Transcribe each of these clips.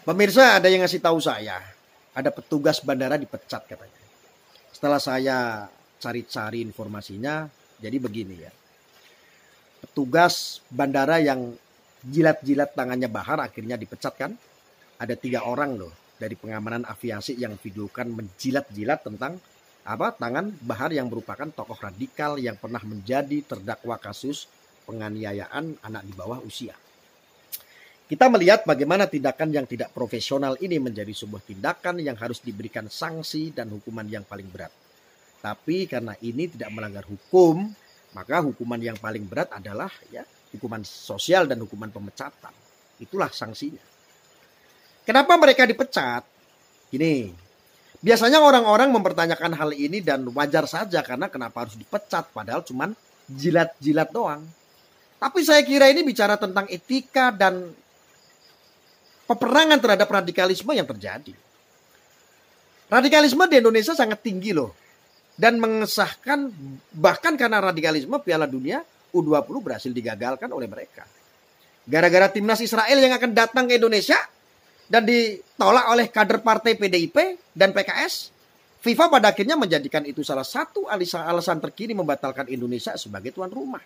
Pemirsa, ada yang ngasih tahu saya, ada petugas bandara dipecat katanya. Setelah saya cari-cari informasinya, jadi begini ya. Petugas bandara yang jilat-jilat tangannya Bahar akhirnya dipecat kan? Ada 3 orang loh dari pengamanan aviasi yang videokan menjilat-jilat tentang tangan Bahar yang merupakan tokoh radikal yang pernah menjadi terdakwa kasus penganiayaan anak di bawah usia. Kita melihat bagaimana tindakan yang tidak profesional ini menjadi sebuah tindakan yang harus diberikan sanksi dan hukuman yang paling berat. Tapi karena ini tidak melanggar hukum, maka hukuman yang paling berat adalah hukuman sosial dan hukuman pemecatan. Itulah sanksinya. Kenapa mereka dipecat? Gini, biasanya orang-orang mempertanyakan hal ini dan wajar saja karena kenapa harus dipecat padahal cuman jilat-jilat doang. Tapi saya kira ini bicara tentang etika dan peperangan terhadap radikalisme yang terjadi. Radikalisme di Indonesia sangat tinggi loh. Dan mengesahkan bahkan karena radikalisme Piala Dunia U20 berhasil digagalkan oleh mereka. Gara-gara timnas Israel yang akan datang ke Indonesia dan ditolak oleh kader partai PDIP dan PKS, FIFA pada akhirnya menjadikan itu salah satu alasan terkini membatalkan Indonesia sebagai tuan rumah.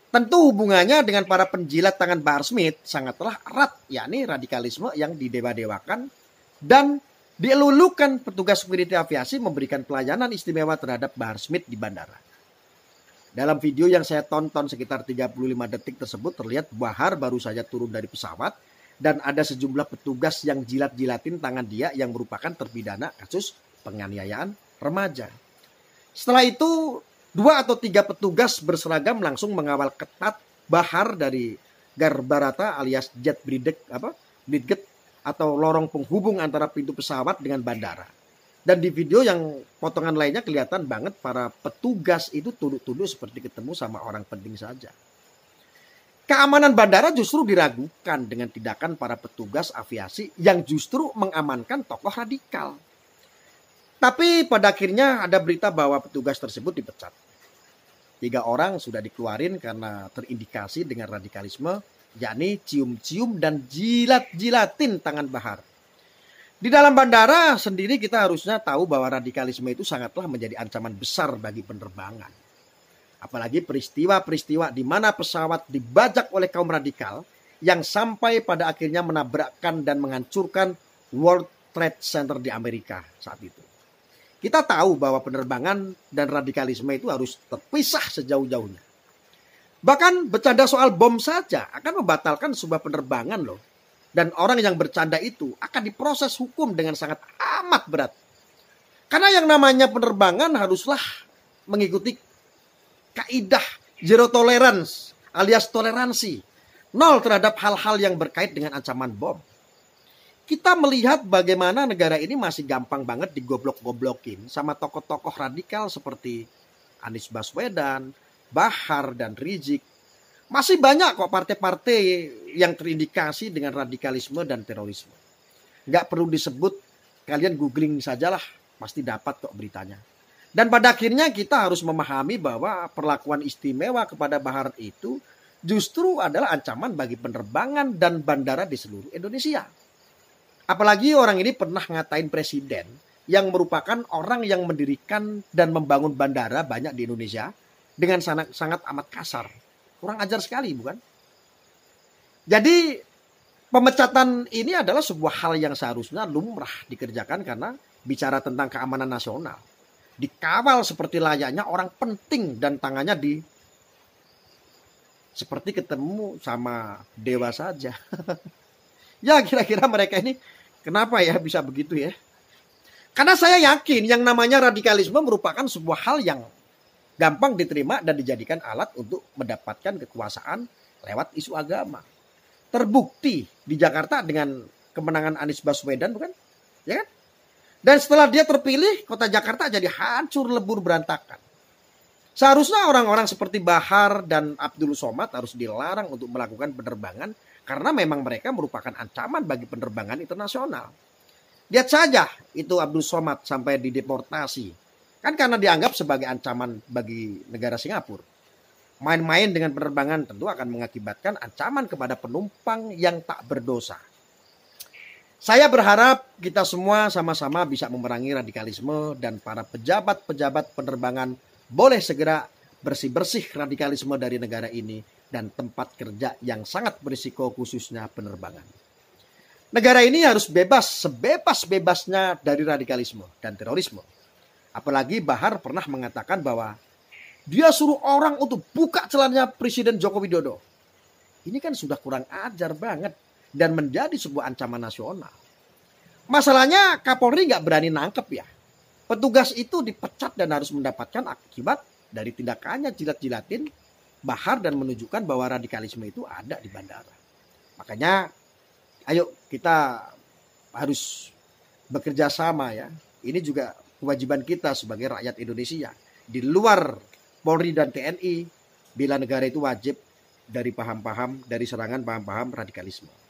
Tentu hubungannya dengan para penjilat tangan Bahar Smith sangatlah erat, yakni radikalisme yang didewa-dewakan dan dielulukan petugas security aviasi memberikan pelayanan istimewa terhadap Bahar Smith di bandara. Dalam video yang saya tonton sekitar 35 detik tersebut terlihat Bahar baru saja turun dari pesawat dan ada sejumlah petugas yang jilat-jilatin tangan dia yang merupakan terpidana kasus penganiayaan remaja. Setelah itu 2 atau 3 petugas berseragam langsung mengawal ketat Bahar dari Garbarata alias jet bridget atau lorong penghubung antara pintu pesawat dengan bandara. Dan di video yang potongan lainnya kelihatan banget para petugas itu tunduk-tunduk seperti ketemu sama orang penting saja. Keamanan bandara justru diragukan dengan tindakan para petugas aviasi yang justru mengamankan tokoh radikal. Tapi pada akhirnya ada berita bahwa petugas tersebut dipecat. 3 orang sudah dikeluarin karena terindikasi dengan radikalisme, yakni cium-cium dan jilat-jilatin tangan Bahar. Di dalam bandara sendiri kita harusnya tahu bahwa radikalisme itu sangatlah menjadi ancaman besar bagi penerbangan. Apalagi peristiwa-peristiwa di mana pesawat dibajak oleh kaum radikal yang sampai pada akhirnya menabrakkan dan menghancurkan World Trade Center di Amerika saat itu. Kita tahu bahwa penerbangan dan radikalisme itu harus terpisah sejauh-jauhnya. Bahkan bercanda soal bom saja akan membatalkan sebuah penerbangan loh. Dan orang yang bercanda itu akan diproses hukum dengan sangat amat berat. Karena yang namanya penerbangan haruslah mengikuti kaidah zero tolerance alias toleransi. 0 terhadap hal-hal yang berkait dengan ancaman bom. Kita melihat bagaimana negara ini masih gampang banget digoblok-goblokin sama tokoh-tokoh radikal seperti Anies Baswedan, Bahar, dan Rizik. Masih banyak kok partai-partai yang terindikasi dengan radikalisme dan terorisme. Nggak perlu disebut, kalian googling sajalah, pasti dapat kok beritanya. Dan pada akhirnya kita harus memahami bahwa perlakuan istimewa kepada Bahar itu justru adalah ancaman bagi penerbangan dan bandara di seluruh Indonesia. Apalagi orang ini pernah ngatain presiden yang merupakan orang yang mendirikan dan membangun bandara banyak di Indonesia dengan sangat amat kasar. Kurang ajar sekali, bukan? Jadi pemecatan ini adalah sebuah hal yang seharusnya lumrah dikerjakan karena bicara tentang keamanan nasional. Dikawal seperti layaknya orang penting dan tangannya seperti ketemu sama dewa saja. Ya kira-kira mereka ini kenapa ya bisa begitu ya? Karena saya yakin yang namanya radikalisme merupakan sebuah hal yang gampang diterima dan dijadikan alat untuk mendapatkan kekuasaan lewat isu agama. Terbukti di Jakarta dengan kemenangan Anies Baswedan, bukan? Ya kan? Dan setelah dia terpilih, kota Jakarta jadi hancur lebur berantakan. Seharusnya orang-orang seperti Bahar dan Abdul Somad harus dilarang untuk melakukan penerbangan karena memang mereka merupakan ancaman bagi penerbangan internasional. Lihat saja itu Abdul Somad sampai dideportasi. Kan karena dianggap sebagai ancaman bagi negara Singapura. Main-main dengan penerbangan tentu akan mengakibatkan ancaman kepada penumpang yang tak berdosa. Saya berharap kita semua sama-sama bisa memerangi radikalisme dan para pejabat-pejabat penerbangan boleh segera bersih-bersih radikalisme dari negara ini dan tempat kerja yang sangat berisiko khususnya penerbangan. Negara ini harus bebas sebebas-bebasnya dari radikalisme dan terorisme. Apalagi Bahar pernah mengatakan bahwa dia suruh orang untuk buka celananya Presiden Joko Widodo. Ini kan sudah kurang ajar banget dan menjadi sebuah ancaman nasional. Masalahnya Kapolri nggak berani nangkep ya. Petugas itu dipecat dan harus mendapatkan akibat dari tindakannya jilat-jilatin Bahar dan menunjukkan bahwa radikalisme itu ada di bandara. Makanya ayo kita harus bekerja sama ya. Ini juga kewajiban kita sebagai rakyat Indonesia. Di luar Polri dan TNI, bela negara itu wajib dari paham-paham, dari serangan paham-paham radikalisme.